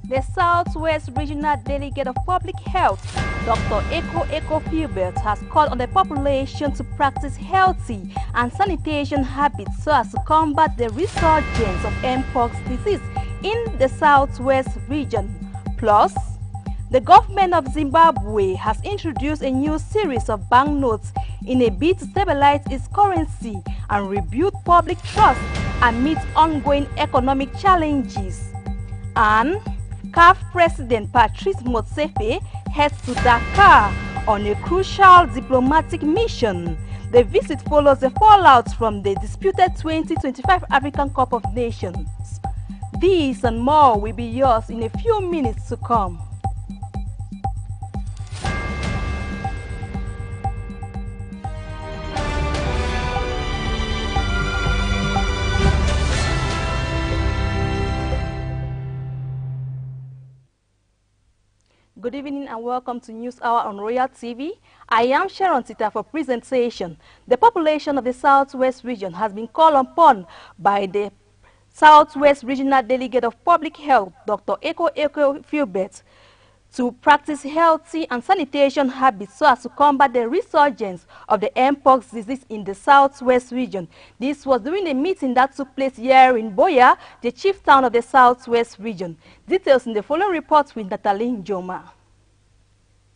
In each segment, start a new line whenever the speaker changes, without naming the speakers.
The Southwest Regional Delegate of Public Health, Dr. Eko Philbert, has called on the population to practice healthy and sanitation habits so as to combat the resurgence of mpox disease in the Southwest region. Plus, the government of Zimbabwe has introduced a new series of banknotes in a bid to stabilize its currency and rebuild public trust amid ongoing economic challenges. And CAF President Patrice Motsepe heads to Dakar on a crucial diplomatic mission. The visit follows the fallout from the disputed 2025 African Cup of Nations. These and more will be yours in a few minutes to come. Good evening and welcome to News Hour on Royal TV. I am Sharon Tita for presentation. The population of the Southwest region has been called upon by the Southwest Regional Delegate of Public Health, Dr. Eko Philbert, to practice healthy and sanitation habits so as to combat the resurgence of the mpox disease in the Southwest region. This was during a meeting that took place here in Boya, the chief town of the Southwest region. Details in the following report with Natalie Njoma.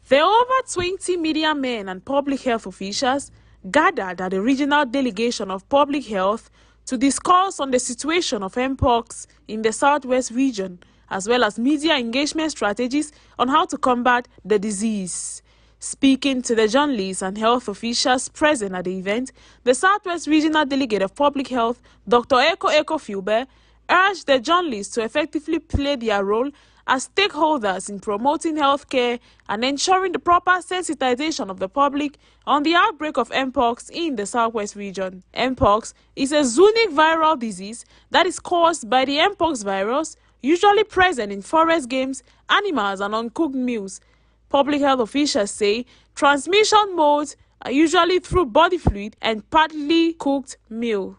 There are over 20 media men and public health officials gathered at the Regional Delegation of Public Health to discuss on the situation of mpox in the Southwest region, as well as media engagement strategies on how to combat the disease. Speaking to the journalists and health officials present at the event, the Southwest Regional Delegate of Public Health, Dr. Eko Philbert, urged the journalists to effectively play their role as stakeholders in promoting healthcare and ensuring the proper sensitization of the public on the outbreak of mpox in the Southwest region. Mpox is a zoonotic viral disease that is caused by the mpox virus, usually present in forest games, animals, and uncooked meals. Public health officials say transmission modes are usually through body fluid and partly cooked meal.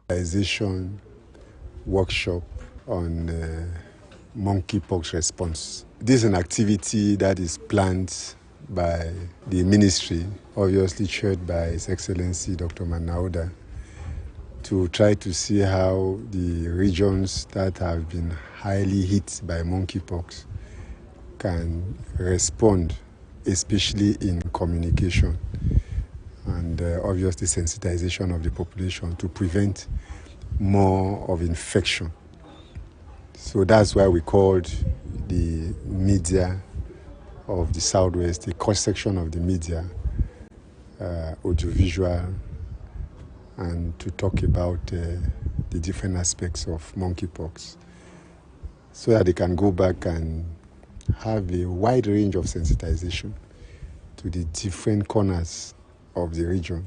Workshop on monkeypox response. This is an activity that is planned by the ministry, obviously chaired by His Excellency Dr. Manauda, to try to see how the regions that have been highly hit by monkeypox can respond, especially in communication and obviously sensitization of the population to prevent more of infection. So that's why we called the media of the Southwest, the cross-section of the media, audiovisual, and to talk about the different aspects of monkeypox so that they can go back and have a wide range of sensitization to the different corners of the region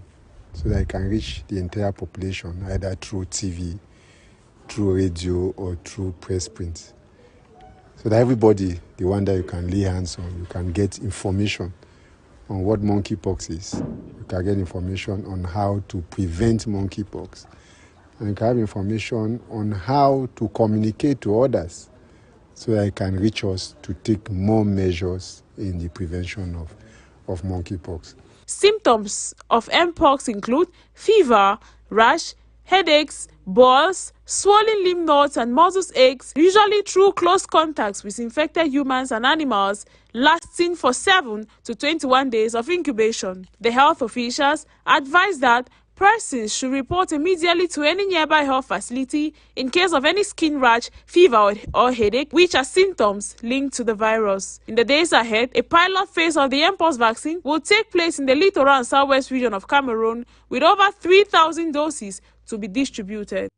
so that it can reach the entire population either through TV, through radio, or through press print. So that everybody, the one that you can lay hands on, you can get information on what monkeypox is. You can get information on how to prevent monkeypox. And you can have information on how to communicate to others so that it can reach us to take more measures in the prevention of monkeypox.
Symptoms of mpox include fever, rash, headaches, boils, swollen lymph nodes, and muscle aches, usually through close contacts with infected humans and animals, lasting for 7 to 21 days of incubation. The health officials advise that persons should report immediately to any nearby health facility in case of any skin rash, fever, or headache, which are symptoms linked to the virus. In the days ahead, a pilot phase of the mpox vaccine will take place in the littoral and southwest region of Cameroon, with over 3,000 doses to be distributed.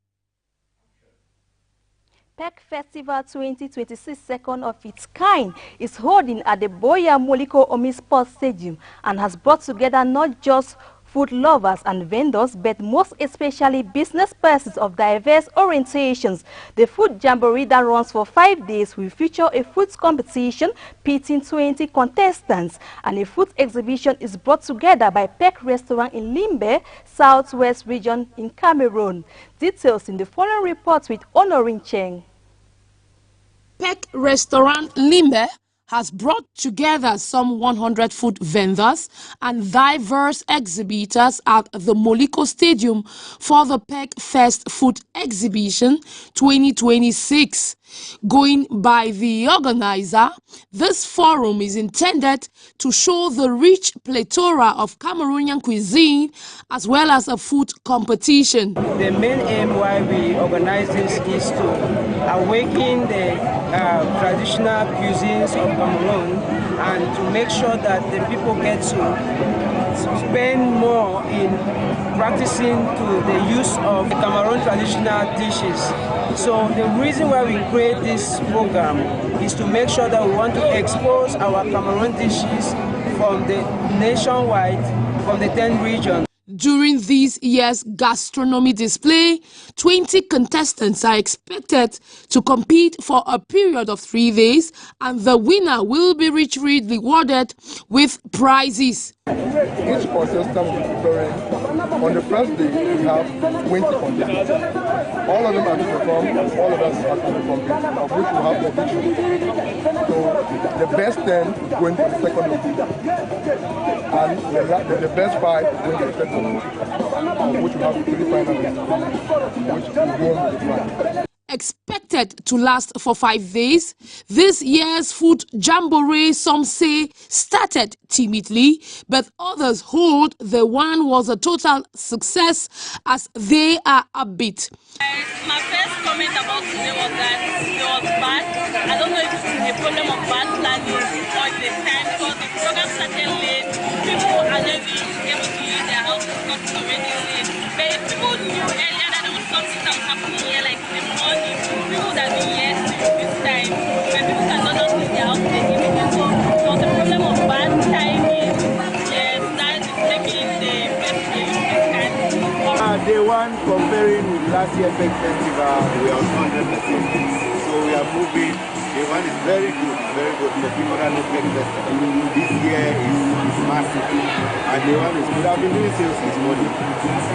PEC Festival 2026, second of its kind, is holding at the Boya Moliko Omi Sports Stadium and has brought together not just food lovers and vendors, but most especially business persons of diverse orientations. The food jamboree that runs for 5 days will feature a food competition pitting 20 contestants, and a food exhibition is brought together by PEC Restaurant in Limbe, Southwest region in Cameroon. Details in the following report with Honoring Cheng.
PEC restaurant Limbe has brought together some 100 food vendors and diverse exhibitors at the Moliko Stadium for the PEC Fest Food Exhibition 2026. Going by the organizer, this forum is intended to show the rich plethora of Cameroonian cuisine as well as a food competition.
The main aim why we organize this is to awaken the traditional cuisines of Cameroon and to make sure that the people get to spend more in practicing to the use of Cameroon traditional dishes. So the reason why we create this program is to make sure that we want to expose our Cameroon dishes from the nationwide, from the 10 regions.
During this year's gastronomy display, 20 contestants are expected to compete for a period of 3 days, and the winner will be richly rewarded with prizes.
Each contestant will be preparing. On the first day, we have 20 contestants. All of them are to perform, all of us are to compete, of which we have the picture. So the best 10 is going to the second day, and the best 5 is going to the third day, of which we have 3 finalists, which will go on to the final.
Expected to last for 5 days, this year's food jamboree, some say, started timidly, but others hold the one was a total success as they are upbeat.
My first comment about today was that it was bad. I don't know if it's a problem of bad planning or it's a time because the program started late. People are not really able to use their houses because it's already late. But if people knew earlier that there was something that was happening here, like in the morning, people would have been here till this time. But people cannot just leave their house immediately. So it was a problem of bad timing. Yes, that is making the best use this time.
Day one, comparing with last year's Peg Festival, we are on 100%. So we are moving. Day one is very good for people that know Peg Festival. This year is massive. And day one is good. I've been doing sales this morning.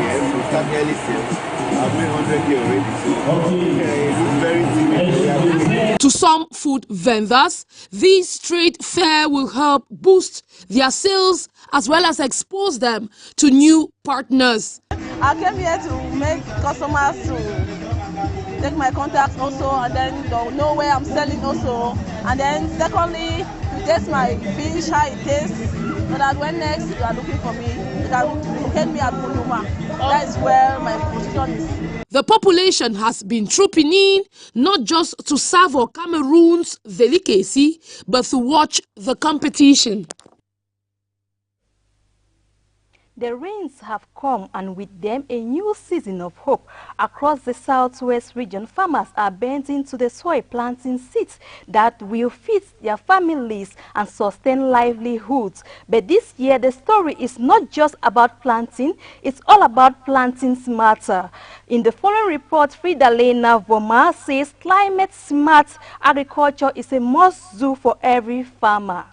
Yes, we start early sales. I've been 100 already. So it looks very timid.
To some food vendors, this trade fair will help boost their sales as well as expose them to new partners.
I came here to make customers to take my contacts also, and then they'll know where I'm selling also. And then secondly, taste my fish, how it tastes, so that when next you are looking for me, you can locate me at Kuluma. That is where my position is.
The population has been trooping in, not just to savor Cameroon's delicacy, but to watch the competition.
The rains have come, and with them a new season of hope. Across the southwest region, farmers are bending to the soil, planting seeds that will feed their families and sustain livelihoods. But this year, the story is not just about planting, it's all about planting smarter. In the following report, Fridalena Voma says climate-smart agriculture is a must-do for every farmer.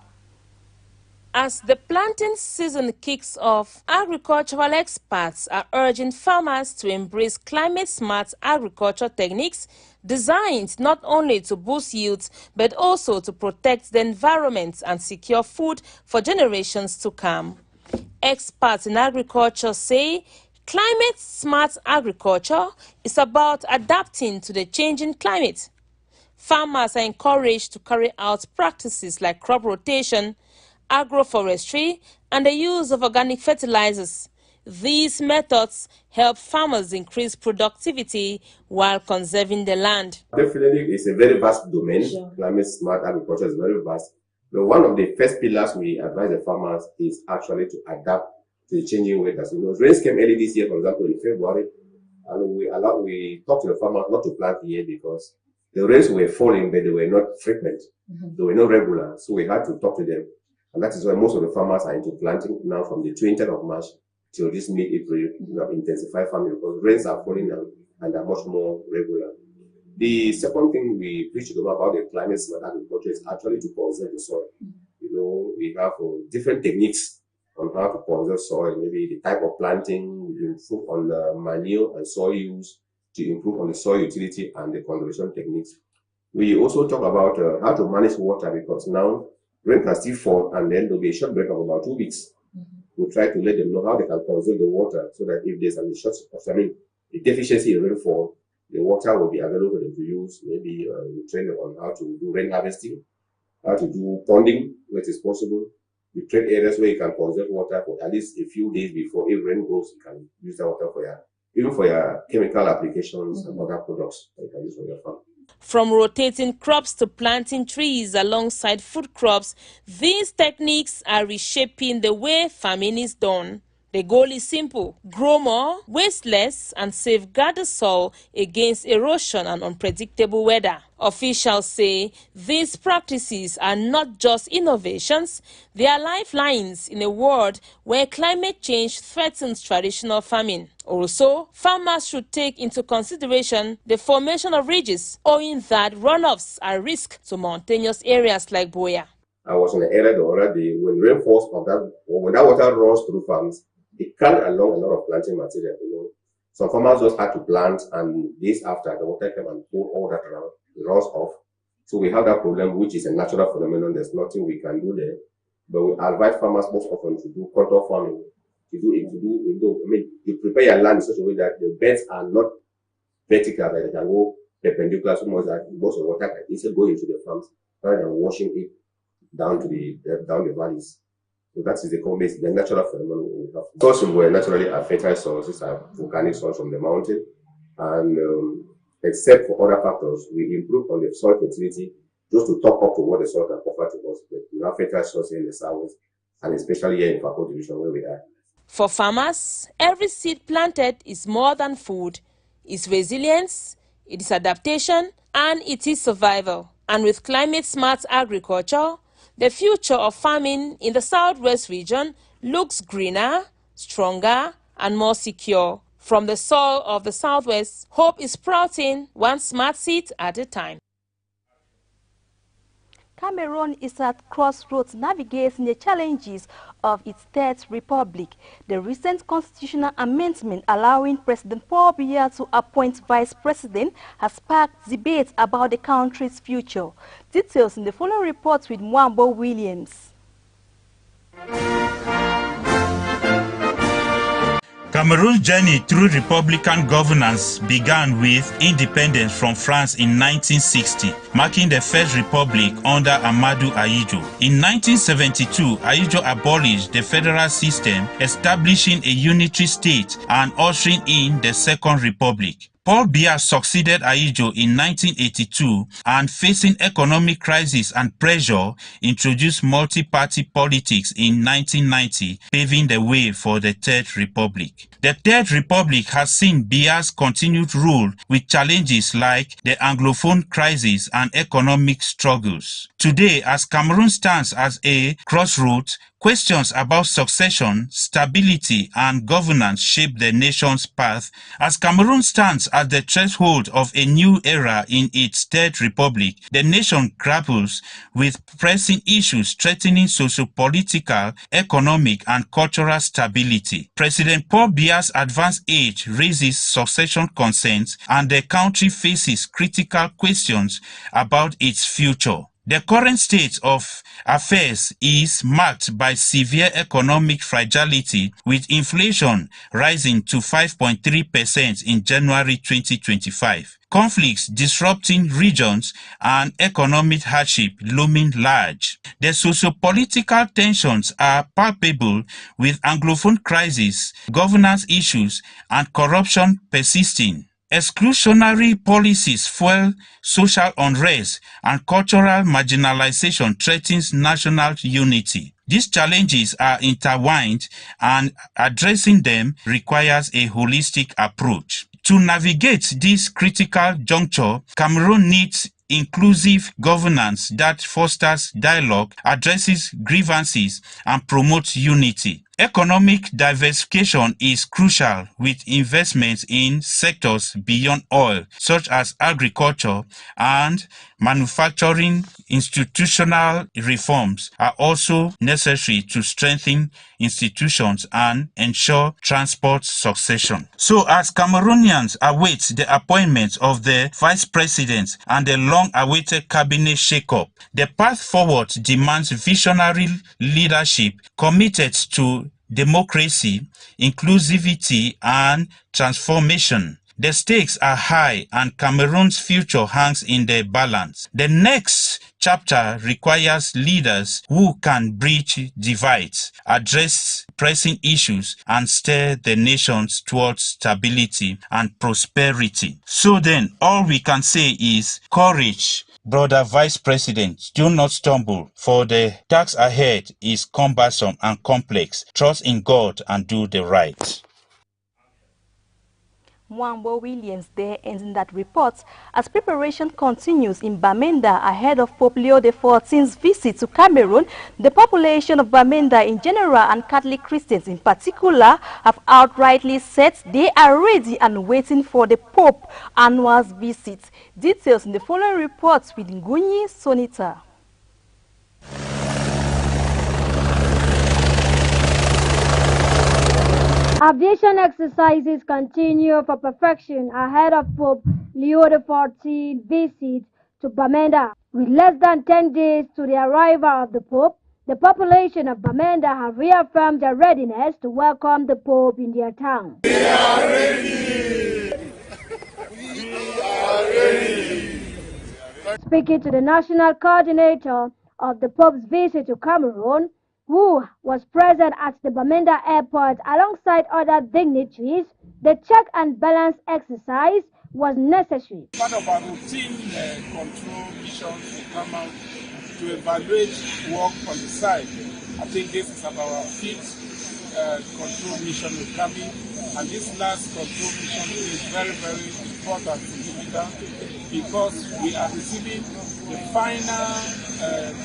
As the planting season kicks off, agricultural experts are urging farmers to embrace climate-smart agriculture techniques designed not only to boost yields but also to protect the environment and secure food for generations to come. Experts in agriculture say climate-smart agriculture is about adapting to the changing climate. Farmers are encouraged to carry out practices like crop rotation, agroforestry, and the use of organic fertilizers. These methods help farmers increase productivity while conserving the land.
Definitely, it's a very vast domain. Sure. Climate smart agriculture is very vast. But one of the first pillars we advise the farmers is actually to adapt to the changing weather. So, rains came early this year, for example, in February, and we talked to the farmers not to plant here because the rains were falling, but they were not frequent. They were not regular. So we had to talk to them. And that is why most of the farmers are into planting now from the 20th of March till this mid-April, intensify farming because rains are falling now and are much more regular. The second thing we preach to them about the climate smart agriculture is actually to conserve the soil. We have different techniques on how to conserve soil, maybe the type of planting, improve on the manure and soil use, to improve on the soil utility and the conservation techniques. We also talk about how to manage water, because now rain can still fall and then there'll be a short break of about 2 weeks. We try to let them know how they can conserve the water, so that if there's a deficiency in rainfall, the water will be available for them to use. Maybe we train them on how to do rain harvesting, how to do ponding where it is possible. We train areas where you can conserve water for at least a few days before if rain goes. You can use that water for even for your chemical applications and other products that you can use on your farm.
From rotating crops to planting trees alongside food crops, these techniques are reshaping the way farming is done. The goal is simple: grow more, waste less, and safeguard the soil against erosion and unpredictable weather. Officials say these practices are not just innovations, they are lifelines in a world where climate change threatens traditional farming. Also, farmers should take into consideration the formation of ridges, owing that runoffs are risk to mountainous areas like Boya.
I was in the area the other day when rain falls on that, or when that water runs through farms, it carried along a lot of planting material. Some farmers just had to plant, and days after, the water came and pulled all that around. It runs off. So we have that problem, which is a natural phenomenon. There's nothing we can do there. But we advise farmers most often to do contour farming. You prepare your land in such a way that the beds are not vertical, that they can go perpendicular, so much that most of the water can easily go into the farms rather than washing it down the valleys. So that is the natural phenomenon we have. Soils were naturally fertile soils. These are volcanic soils from the mountain, and except for other factors, we improve on the soil fertility just to top up to what the soil can offer to us. But we have fertile soils in the southwest, and especially here in Fako division where we are.
For farmers, every seed planted is more than food. It's resilience, it is adaptation, and it is survival. And with climate-smart agriculture, the future of farming in the southwest region looks greener, stronger, and more secure. From the soil of the southwest, hope is sprouting, one smart seed at a time.
Cameroon is at crossroads navigating the challenges of its third republic. The recent constitutional amendment allowing President Paul Biya to appoint vice president has sparked debate about the country's future. Details in the following report with Mwambo Williams.
Cameroon's journey through republican governance began with independence from France in 1960, marking the first republic under Amadou Ahidjo. In 1972, Ahidjo abolished the federal system, establishing a unitary state and ushering in the Second Republic. Paul Biya succeeded Ahidjo in 1982 and, facing economic crisis and pressure, introduced multi-party politics in 1990, paving the way for the Third Republic. The Third Republic has seen Biya's continued rule with challenges like the Anglophone crisis and economic struggles. Today, as Cameroon stands as a crossroads, questions about succession, stability, and governance shape the nation's path. As Cameroon stands at the threshold of a new era in its Third Republic, the nation grapples with pressing issues threatening socio-political, economic, and cultural stability. President Paul Biya's advanced age raises succession concerns, and the country faces critical questions about its future. The current state of affairs is marked by severe economic fragility, with inflation rising to 5.3% in January 2025, conflicts disrupting regions, and economic hardship looming large. The socio-political tensions are palpable, with Anglophone crisis, governance issues, and corruption persisting. Exclusionary policies fuel social unrest, and cultural marginalization threatens national unity. These challenges are intertwined, and addressing them requires a holistic approach. To navigate this critical juncture, Cameroon needs inclusive governance that fosters dialogue, addresses grievances, and promotes unity. Economic diversification is crucial, with investments in sectors beyond oil, such as agriculture and manufacturing, institutional reforms are also necessary to strengthen institutions and ensure transport succession. So as Cameroonians await the appointment of the vice president and the long-awaited cabinet shake-up, the path forward demands visionary leadership committed to democracy, inclusivity, and transformation. The stakes are high and Cameroon's future hangs in the balance. The next chapter requires leaders who can bridge divides, address pressing issues, and steer the nations towards stability and prosperity. So then, all we can say is courage. Brother Vice President, do not stumble, for the task ahead is cumbersome and complex. Trust in God and do the right.
Mwambo Williams there ending that report as preparation continues in Bamenda ahead of Pope Leo XIV's visit to Cameroon. The population of Bamenda in general and Catholic Christians in particular have outrightly said they are ready and waiting for the Pope's annual visit. Details in the following reports with Ngunyi Sonita.
Aviation exercises continue for perfection ahead of Pope Leo XIV visit to Bamenda. With less than 10 days to the arrival of the Pope, the population of Bamenda have reaffirmed their readiness to welcome the Pope in their town.
We are ready! We are ready!
Speaking to the national coordinator of the Pope's visit to Cameroon, who was present at the Bamenda airport alongside other dignitaries, the check and balance exercise was necessary.
Part of our routine control missions to come out to evaluate work on the site. I think this is about our fifth control mission with coming, and this last control mission is very, very important, significant, because we are receiving the final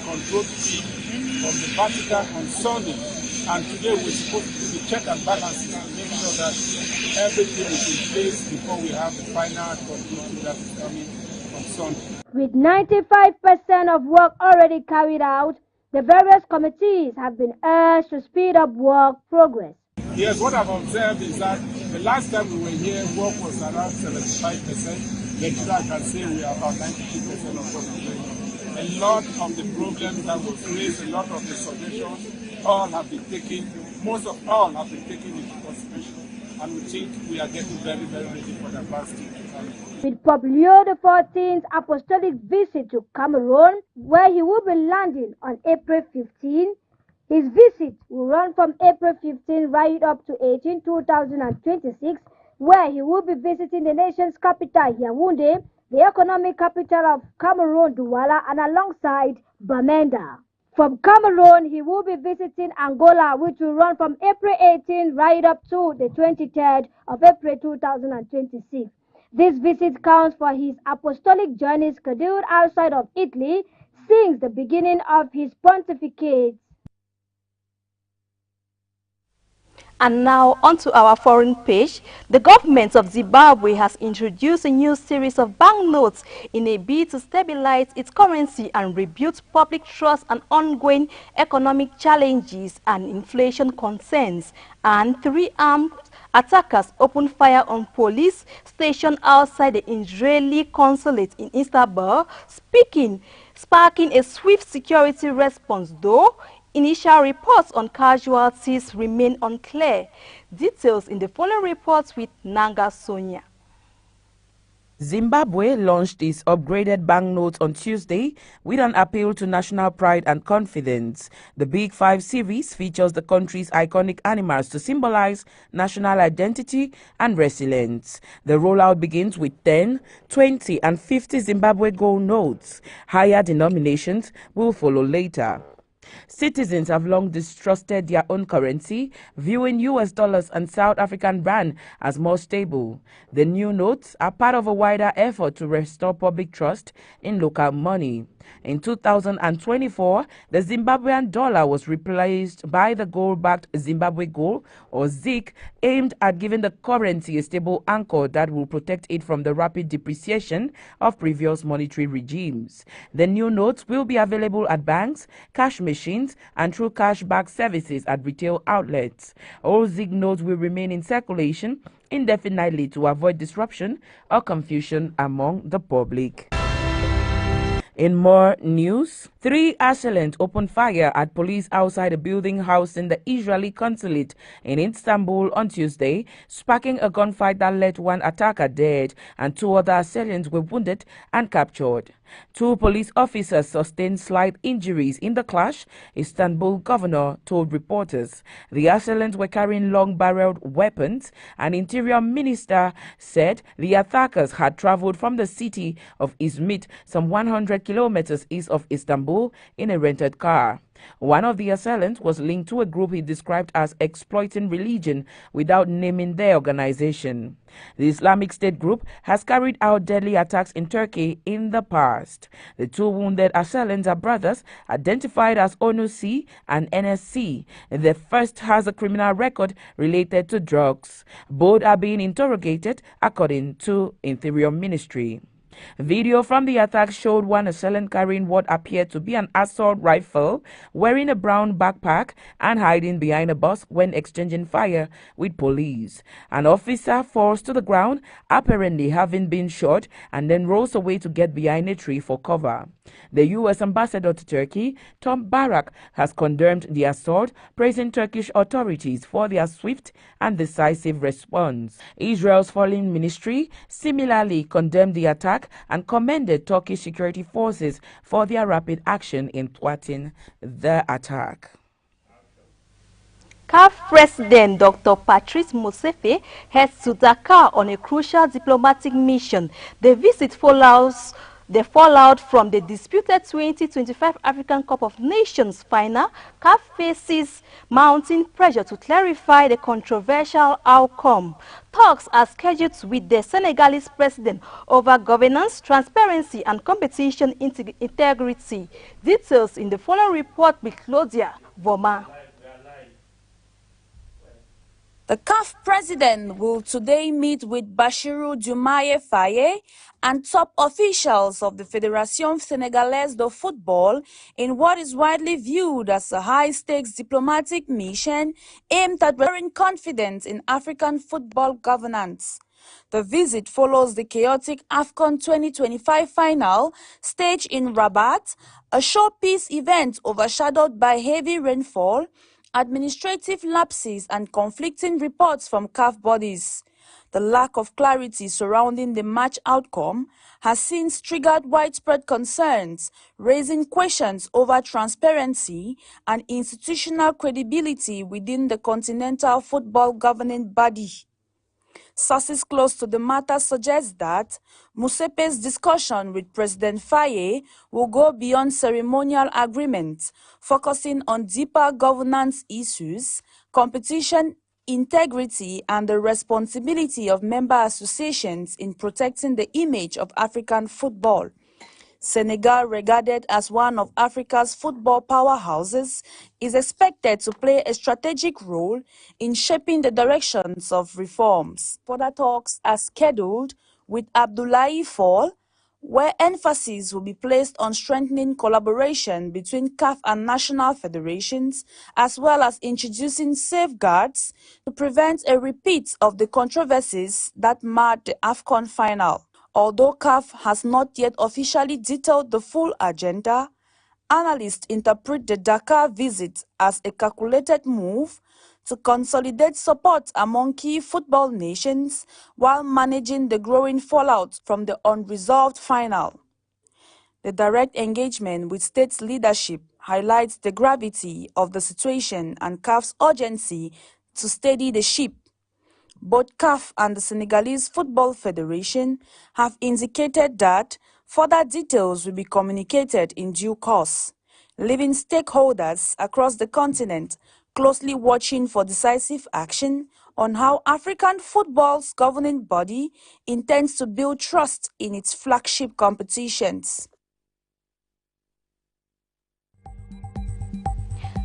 control team from the Vatican on Sunday, and today we're supposed to do the check and balances to make sure that everything is in place before we have the final control team that is coming on Sunday.
With 95% of work already carried out, the various committees have been urged to speed up work progress.
Yes, what I've observed is that the last time we were here, work was around 75%. Today I can say we are about 92% of work. A lot of the problems that were raised, a lot of the suggestions, all have been taken, most of all have been taken into consideration, and we think we are getting very, very ready for the advanced team to come.
With Pope Leo XIV's apostolic visit to Cameroon, where he will be landing on April 15, his visit will run from April 15 right up to 18, 2026, where he will be visiting the nation's capital, Yaoundé, the economic capital of Cameroon, Douala, and alongside Bamenda. From Cameroon, he will be visiting Angola, which will run from April 18 right up to the 23rd of April 2026. This visit counts for his apostolic journey scheduled outside of Italy since the beginning of his pontificate.
And now onto our foreign page. The government of Zimbabwe has introduced a new series of banknotes in a bid to stabilize its currency and rebuild public trust and ongoing economic challenges and inflation concerns. And 3 armed attackers opened fire on police stationed outside the Israeli consulate in Istanbul, sparking a swift security response, though initial reports on casualties remain unclear. Details in the following reports with Nanga Sonia.
Zimbabwe launched its upgraded banknotes on Tuesday with an appeal to national pride and confidence. The Big 5 series features the country's iconic animals to symbolize national identity and resilience. The rollout begins with 10, 20 and 50 Zimbabwe gold notes. Higher denominations will follow later. Citizens have long distrusted their own currency, viewing US dollars and South African rand as more stable. The new notes are part of a wider effort to restore public trust in local money. In 2024, the Zimbabwean dollar was replaced by the gold-backed Zimbabwe gold, or ZIC, aimed at giving the currency a stable anchor that will protect it from the rapid depreciation of previous monetary regimes. The new notes will be available at banks, cash machines, and through cash-back services at retail outlets. All ZIC notes will remain in circulation indefinitely to avoid disruption or confusion among the public. In more news, 3 assailants opened fire at police outside a building housing the Israeli consulate in Istanbul on Tuesday, sparking a gunfight that led 1 attacker dead and 2 other assailants were wounded and captured. 2 police officers sustained slight injuries in the clash, Istanbul governor told reporters. The assailants were carrying long-barreled weapons. An interior minister said the attackers had traveled from the city of Izmit, some 100 kilometers east of Istanbul, in a rented car. One of the assailants was linked to a group he described as exploiting religion without naming their organization. The Islamic State group has carried out deadly attacks in Turkey in the past. The 2 wounded assailants are brothers identified as ONUC and NSC. The first has a criminal record related to drugs. Both are being interrogated according to Interior Ministry. Video from the attack showed 1 assailant carrying what appeared to be an assault rifle, wearing a brown backpack, and hiding behind a bus when exchanging fire with police. An officer falls to the ground, apparently having been shot, and then rolls away to get behind a tree for cover. The U.S. ambassador to Turkey, Tom Barak, has condemned the assault, praising Turkish authorities for their swift and decisive response. Israel's Foreign Ministry similarly condemned the attack and commended Turkish security forces for their rapid action in thwarting the attack.
CAF President Dr. Patrice Motsepe heads to Dakar on a crucial diplomatic mission. The visit follows the fallout from the disputed 2025 African Cup of Nations final. CAF faces mounting pressure to clarify the controversial outcome. Talks are scheduled with the Senegalese president over governance, transparency, and competition integrity. Details in the following report with Claudia Voma.
The CAF president will today meet with Bassirou Diomaye Faye and top officials of the Fédération Sénégalaise de Football in what is widely viewed as a high-stakes diplomatic mission aimed at restoring confidence in African football governance. The visit follows the chaotic AFCON 2025 final staged in Rabat, a showpiece event overshadowed by heavy rainfall, administrative lapses, and conflicting reports from CAF bodies. The lack of clarity surrounding the match outcome has since triggered widespread concerns, raising questions over transparency and institutional credibility within the continental football governing body. Sources close to the matter suggest that Motsepe's discussion with President Faye will go beyond ceremonial agreements, focusing on deeper governance issues, competition integrity, and the responsibility of member associations in protecting the image of African football. Senegal, regarded as one of Africa's football powerhouses, is expected to play a strategic role in shaping the directions of reforms. Further talks are scheduled with Abdoulaye Fall, where emphasis will be placed on strengthening collaboration between CAF and national federations, as well as introducing safeguards to prevent a repeat of the controversies that marred the AFCON final. Although CAF has not yet officially detailed the full agenda, analysts interpret the Dakar visit as a calculated move to consolidate support among key football nations while managing the growing fallout from the unresolved final. The direct engagement with state leadership highlights the gravity of the situation and CAF's urgency to steady the ship. Both CAF and the Senegalese Football Federation have indicated that further details will be communicated in due course, leaving stakeholders across the continent closely watching for decisive action on how African football's governing body intends to build trust in its flagship competitions.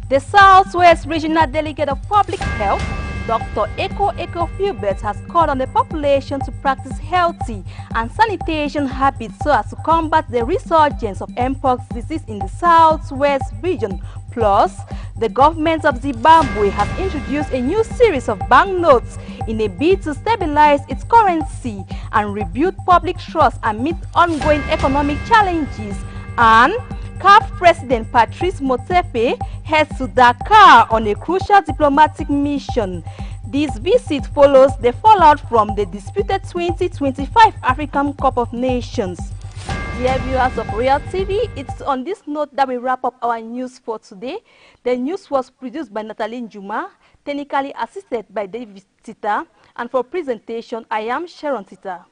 The Southwest Regional Delegate of Public Health, Dr. Eko Philbert, has called on the population to practice healthy and sanitation habits so as to combat the resurgence of mpox disease in the Southwest region. Plus, the government of Zimbabwe has introduced a new series of banknotes in a bid to stabilize its currency and rebuild public trust amid ongoing economic challenges. And CAF President Patrice Motsepe heads to Dakar on a crucial diplomatic mission. This visit follows the fallout from the disputed 2025 African Cup of Nations. Dear viewers of Royal TV, it's on this note that we wrap up our news for today. The news was produced by Natalie Njuma, technically assisted by David Tita, and for presentation, I am Sharon Tita.